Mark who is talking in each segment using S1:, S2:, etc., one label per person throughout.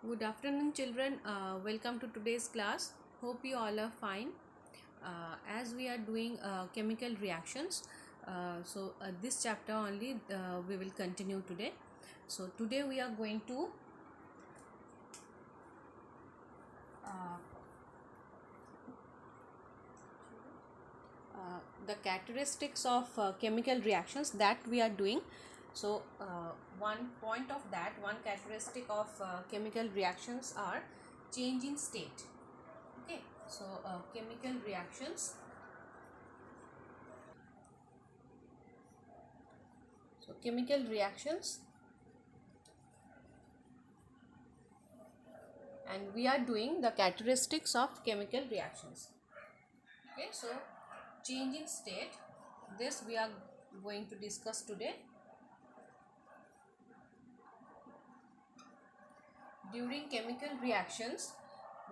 S1: Good afternoon, children. Welcome to today's class. Hope you all are fine. As we are doing chemical reactions, this chapter only we will continue today. So today we are going to uh, the characteristics of chemical reactions that we are doing. So one point of that, one characteristic of chemical reactions are change in state. Okay, so chemical reactions. So chemical reactions, and we are doing the characteristics of chemical reactions. Okay, so change in state, this we are going to discuss today. During chemical reactions,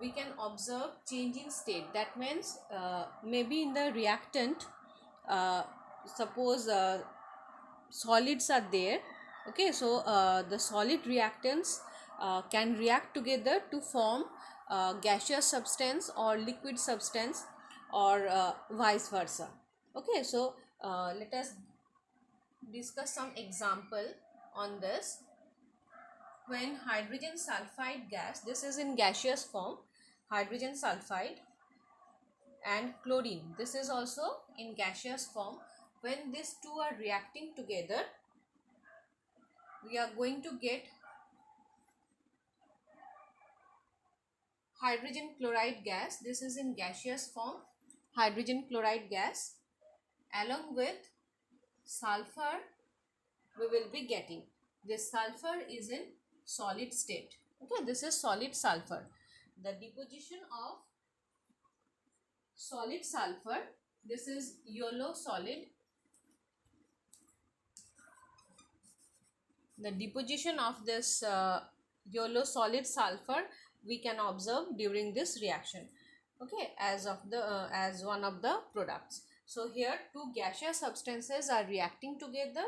S1: we can observe change in state. That means maybe in the reactant, suppose solids are there. Okay, so the solid reactants can react together to form gaseous substance or liquid substance, or vice versa. Okay, so let us discuss some example on this. When hydrogen sulfide gas, this is in gaseous form, hydrogen sulfide, and chlorine, this is also in gaseous form, when these two are reacting together, we are going to get hydrogen chloride gas. This is in gaseous form, hydrogen chloride gas. Along with sulfur, we will be getting this sulfur is in solid state. Okay, this is solid sulfur. The deposition of solid sulfur, this is yellow solid. The deposition of this yellow solid sulfur we can observe during this reaction. Okay, as one of the products. So here two gaseous substances are reacting together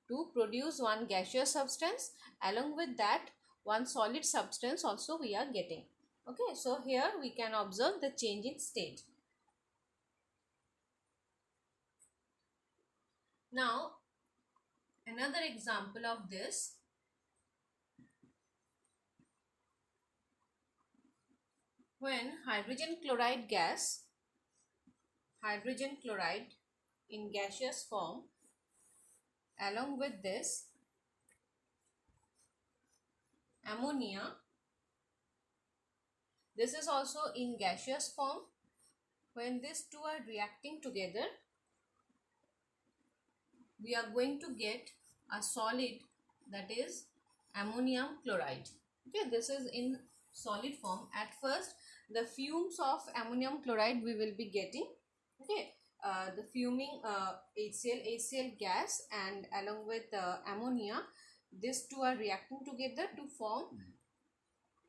S1: to produce one gaseous substance. Along with that, one solid substance also we are getting. Okay, so here we can observe the change in state. Now another example of this, when hydrogen chloride gas, hydrogen chloride in gaseous form, along with this ammonia, this is also in gaseous form, when these two are reacting together, we are going to get a solid, that is ammonium chloride. Okay, this is in solid form. At first the fumes of ammonium chloride we will be getting. Okay, the fuming HCl gas, and along with ammonia, these two are reacting together to form,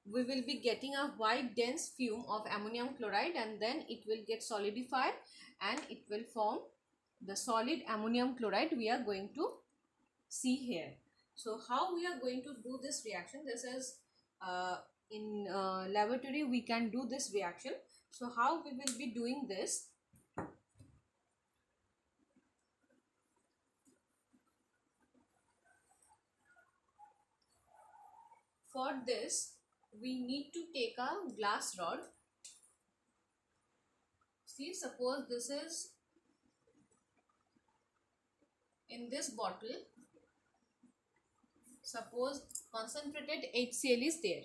S1: we will be getting a white dense fume of ammonium chloride, and then it will get solidified and it will form the solid ammonium chloride we are going to see here. So how we are going to do this reaction? This is in laboratory we can do this reaction. So how we will be doing this? For this we need to take a glass rod. See, suppose this is in this bottle, suppose concentrated HCl is there.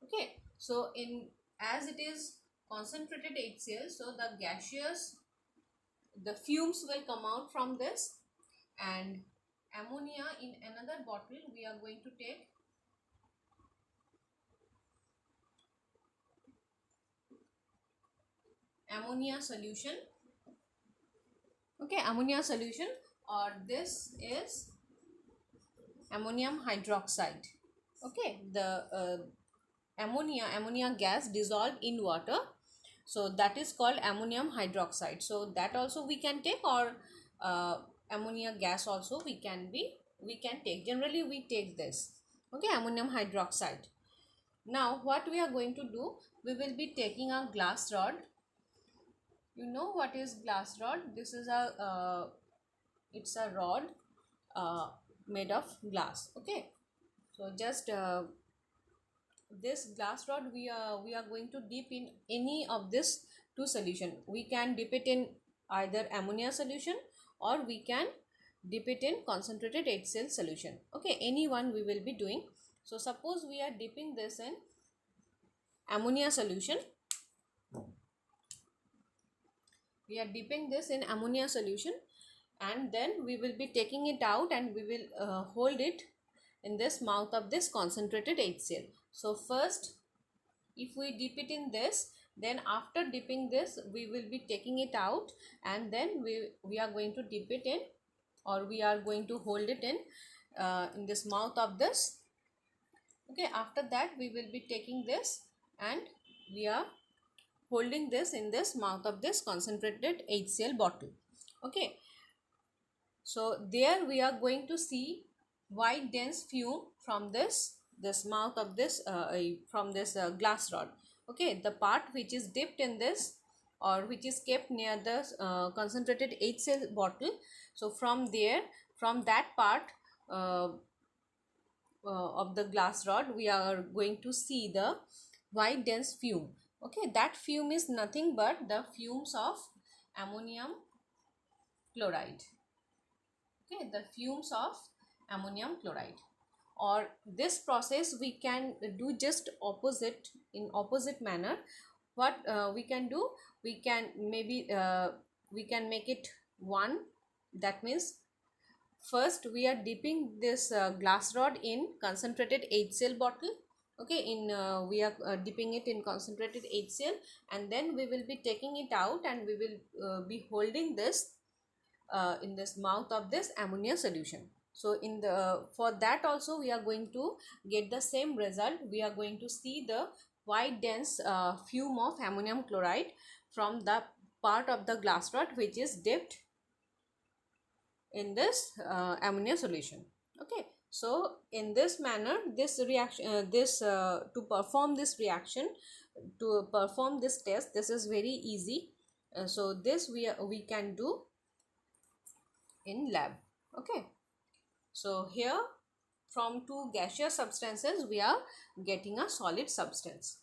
S1: Okay, so in as it is concentrated HCl, so the gaseous, the fumes will come out from this, and ammonia in another bottle we are going to take ammonia solution. Okay, ammonia solution, or this is ammonium hydroxide. Okay, the ammonia gas dissolved in water, so that is called ammonium hydroxide. So that also we can take, or ammonia gas also we can take. Generally we take this. Okay, ammonium hydroxide. Now what we are going to do, we will be taking a glass rod. You know what is glass rod? This is a it's a rod made of glass. Okay, so just this glass rod we are going to dip in any of this two solution. We can dip it in either ammonia solution, or we can dip it in concentrated HCl solution. Okay, any one we will be doing. So suppose we are dipping this in ammonia solution. We are dipping this in ammonia solution, and then we will be taking it out, and we will hold it in this mouth of this concentrated HCl. So first, if we dip it in this, then after dipping this we will be taking it out, and then we are going to dip it in, or we are going to hold it in this mouth of this. Okay, after that we will be taking this, and we are holding this in this mouth of this concentrated HCl bottle. Okay, so there we are going to see white dense fume from this mouth of this from this glass rod. Okay, the part which is dipped in this, or which is kept near the concentrated HCl bottle. So from there, from that part of the glass rod, we are going to see the white dense fume. Okay, that fume is nothing but the fumes of ammonium chloride. Okay, the fumes of ammonium chloride. Or this process we can do just opposite, in opposite manner. What we can do, we can maybe we can make it one. That means first we are dipping this glass rod in concentrated HCl bottle. Okay, in we are dipping it in concentrated HCl, and then we will be taking it out, and we will be holding this in this mouth of this ammonia solution. So in the for that also we are going to get the same result. We are going to see the white dense fume of ammonium chloride from the part of the glass rod which is dipped in this ammonia solution. Okay, so in this manner, this reaction to perform this reaction, to perform this test, this is very easy. So this we can do in lab. Okay, so here from two gaseous substances we are getting a solid substance.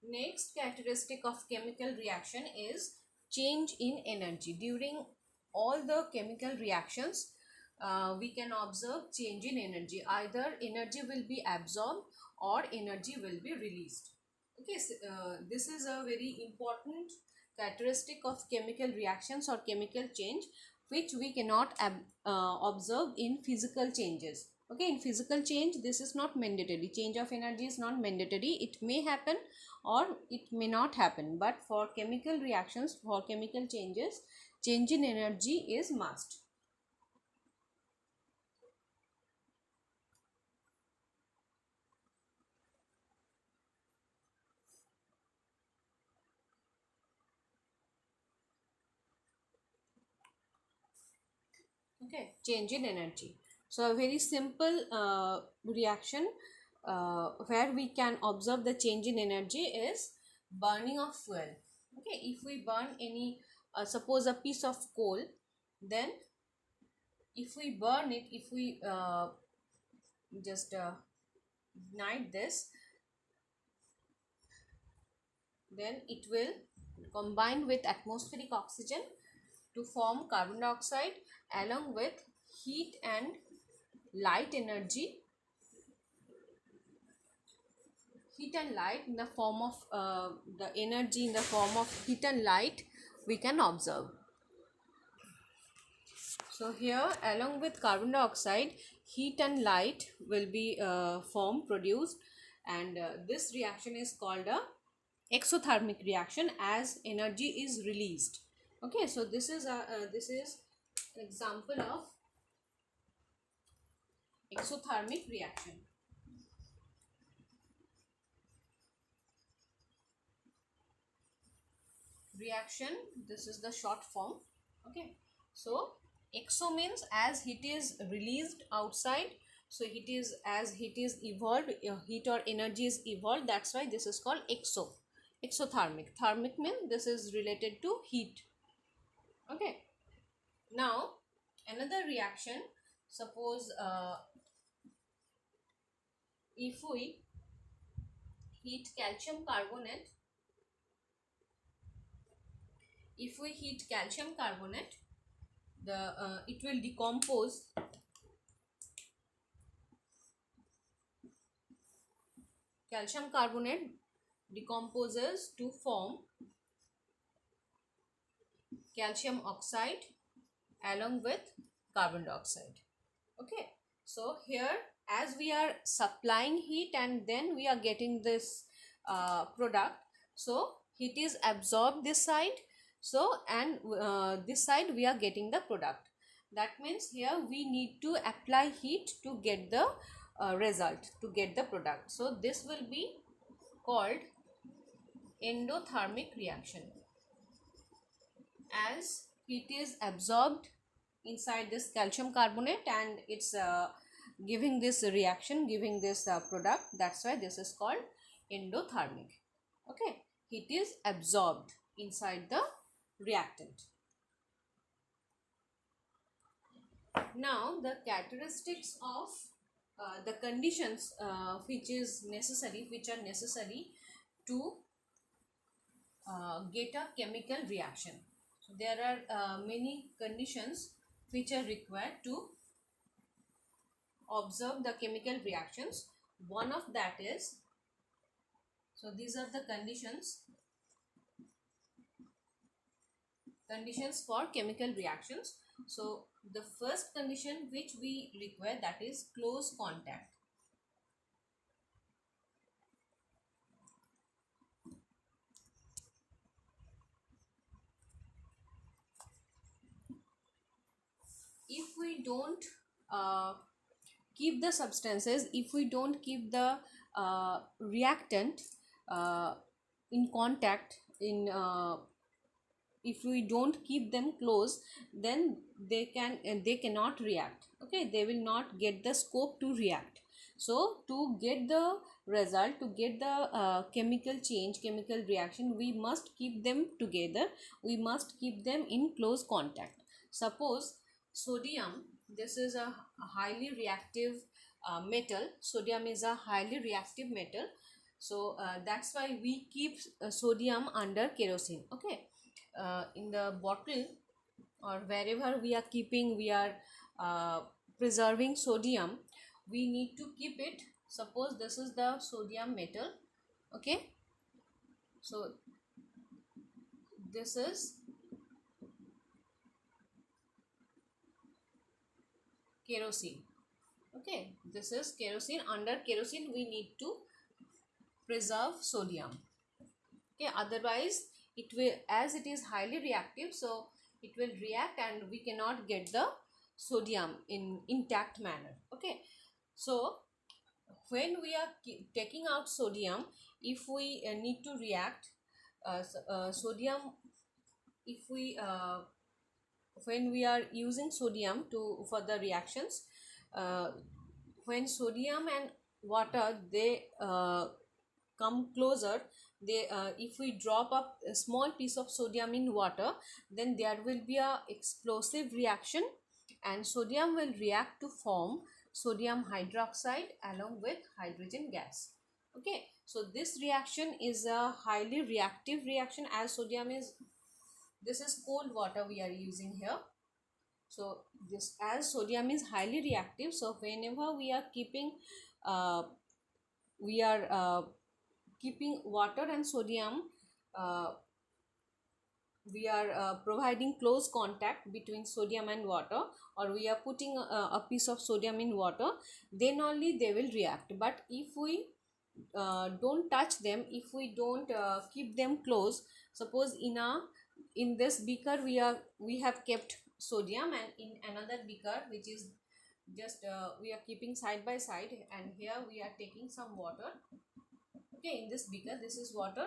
S1: Next characteristic of chemical reaction is change in energy. During all the chemical reactions, we can observe change in energy. Either energy will be absorbed or energy will be released. Okay, so, this is a very important characteristic of chemical reactions or chemical change, which we cannot observe in physical changes. Okay, in physical change this is not mandatory. Change of energy is not mandatory. It may happen or it may not happen, but for chemical reactions, for chemical changes, change in energy is must. Okay, change in energy. So a very simple reaction where we can observe the change in energy is burning of fuel. Okay, if we burn any suppose a piece of coal, then if we burn it, if we just ignite this, then it will combine with atmospheric oxygen to form carbon dioxide, along with heat and light energy. Heat and light in the form of the energy in the form of heat and light we can observe. So here, along with carbon dioxide, heat and light will be produced, and this reaction is called a exothermic reaction, as energy is released. Okay, so this is an example of exothermic reaction. Reaction, this is the short form. Okay, so exo means as heat is released outside, So heat is evolved, heat or energy is evolved, that's why this is called exothermic. Thermic means this is related to heat. Okay, now another reaction, suppose if we heat calcium carbonate, if we heat calcium carbonate, the it will decompose calcium carbonate decomposes to form calcium oxide along with carbon dioxide. Okay, so here as we are supplying heat and then we are getting this product, so heat is absorbed this side, so and this side we are getting the product. That means here we need to apply heat to get the result, to get the product. So this will be called endothermic reaction, as heat is absorbed inside this calcium carbonate and it's giving this reaction, giving this product. That's why this is called endothermic. Okay, heat is absorbed inside the reactant. Now the characteristics of the conditions which are necessary to get a chemical reaction. So there are many conditions which are required to observe the chemical reactions. One of that is, so these are the conditions for chemical reactions. So the first condition which we require, that is close contact. If we don't keep the substances, if we don't keep the reactant in contact, in if we don't keep them close, then they cannot react. Okay, they will not get the scope to react. So to get the result, to get the chemical change, chemical reaction, we must keep them together, we must keep them in close contact. Suppose sodium, this is a highly reactive metal. Sodium is a highly reactive metal, so that's why we keep sodium under kerosene. Okay, in the bottle or wherever we are keeping, we are preserving sodium, we need to keep it. Suppose this is the sodium metal. Okay, so this is kerosene. Okay, this is kerosene. Under kerosene we need to preserve sodium. Okay, otherwise it will, as it is highly reactive, so it will react and we cannot get the sodium in intact manner. Okay, so when we are taking out sodium, if we need to react sodium, if we when we are using sodium to for the reactions, when sodium and water, they come closer, they if we drop up a small piece of sodium in water, then there will be a explosive reaction and sodium will react to form sodium hydroxide along with hydrogen gas. Okay, so this reaction is a highly reactive reaction, as sodium is, this is cold water we are using here. So this, as sodium is highly reactive, so whenever we are keeping we are keeping water and sodium, uh, we are providing close contact between sodium and water, or we are putting a piece of sodium in water, then only they will react. But if we don't touch them, if we don't keep them close, suppose in this beaker we have kept sodium, and in another beaker which is just we are keeping side by side, and here we are taking some water. Okay, in this beaker this is water.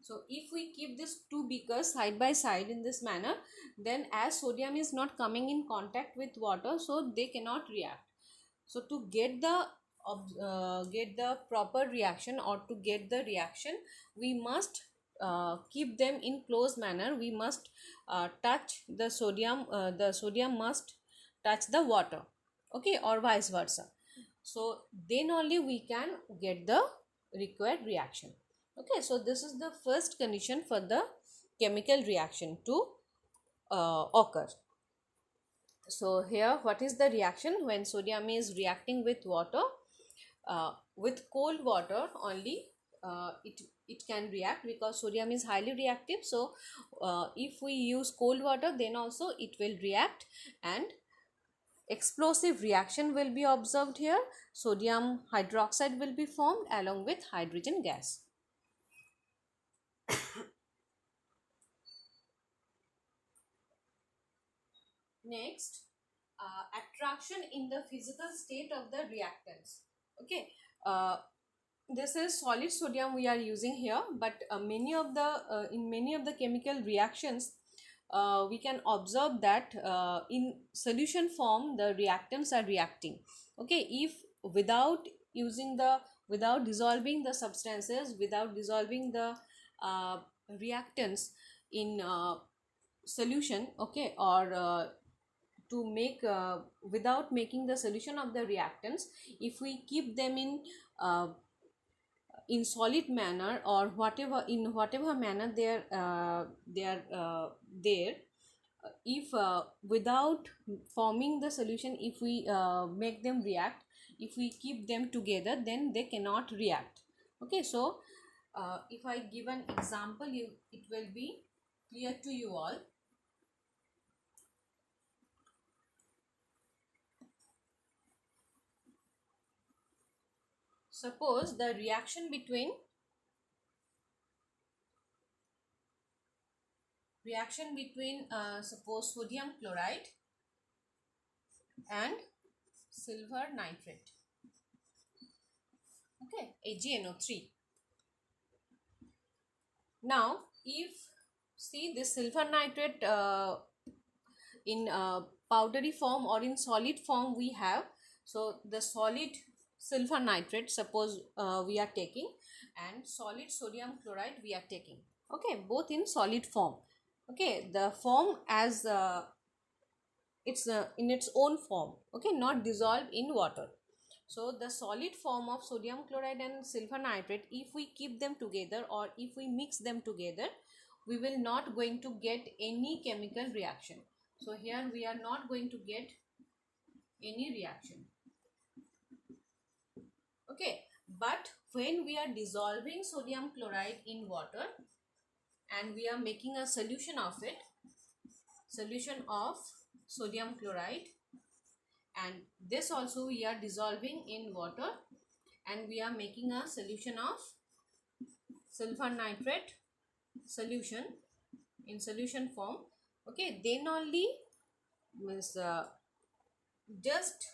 S1: So if we keep these two beakers side by side in this manner, then as sodium is not coming in contact with water, so they cannot react. So to get the proper reaction, or to get the reaction, we must keep them in close manner. We must touch the sodium, the sodium must touch the water, okay, or vice versa. So then only we can get the required reaction. Okay, so this is the first condition for the chemical reaction to occur. So here, what is the reaction when sodium is reacting with water? With cold water only, it can react, because sodium is highly reactive. So if we use cold water, then also it will react, and explosive reaction will be observed here. Sodium hydroxide will be formed along with hydrogen gas. Next, attraction in the physical state of the reactants. Okay, this is solid sodium we are using here, but many of the in many of the chemical reactions, we can observe that in solution form the reactants are reacting. Okay, if without using the, without dissolving the substances, without dissolving the uh, reactants in solution, okay, or to make without making the solution of the reactants, if we keep them uh, in solid manner, or whatever, in whatever manner they are there, if without forming the solution, if we make them react, if we keep them together, then they cannot react. Okay, so if I give an example, it will be clear to you all. Suppose the reaction between suppose sodium chloride and silver nitrate, okay, AgNO3. Now if, see, this silver nitrate in powdery form or in solid form we have. So the solid silver nitrate, suppose we are taking, and solid sodium chloride we are taking, okay, both in solid form. Okay, the form as it's in its own form, okay, not dissolved in water. So the solid form of sodium chloride and silver nitrate, if we keep them together or if we mix them together, we will not going to get any chemical reaction. So here we are not going to get any reaction. Okay, but when we are dissolving sodium chloride in water and we are making a solution of it, solution of sodium chloride, and this also we are dissolving in water, and we are making a solution of silver nitrate solution in solution form. Okay, then only means just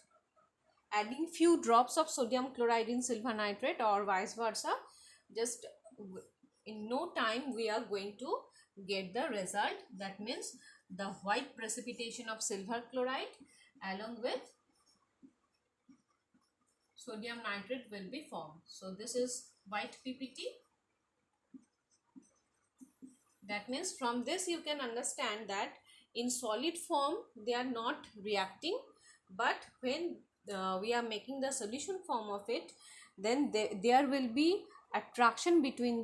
S1: adding few drops of sodium chloride in silver nitrate or vice versa, just in no time we are going to get the result. That means the white precipitation of silver chloride along with sodium nitrate will be formed. So this is white PPT. That means from this you can understand that in solid form they are not reacting, but when we are making the solution form of it, then there will be attraction between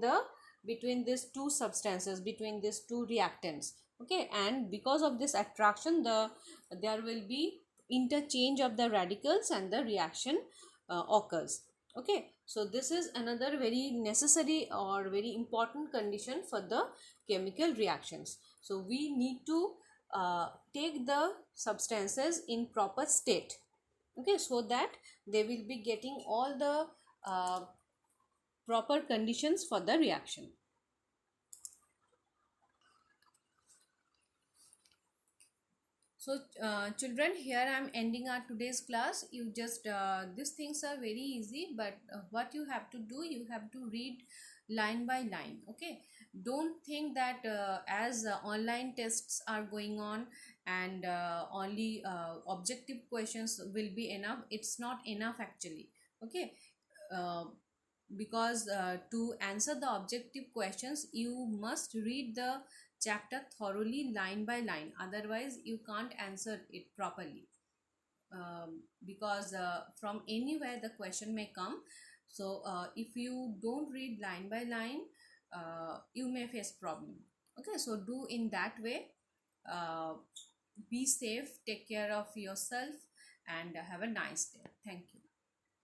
S1: these two substances, between these two reactants. Okay, and because of this attraction, there will be interchange of the radicals and the reaction occurs. Okay, so this is another very necessary or very important condition for the chemical reactions. So we need to take the substances in proper state, okay, so that they will be getting all the proper conditions for the reaction. So children, here I am ending our today's class. You just these things are very easy, but what you have to do, you have to read line by line. Okay, don't think that as online tests are going on and only objective questions will be enough. It's not enough actually. Okay. uh, because to answer the objective questions you must read the chapter thoroughly line by line, otherwise you can't answer it properly. Because from anywhere the question may come. So if you don't read line by line, you may face problem. Okay, so do in that way. uh, be safe, take care of yourself, and have a nice day. Thank you.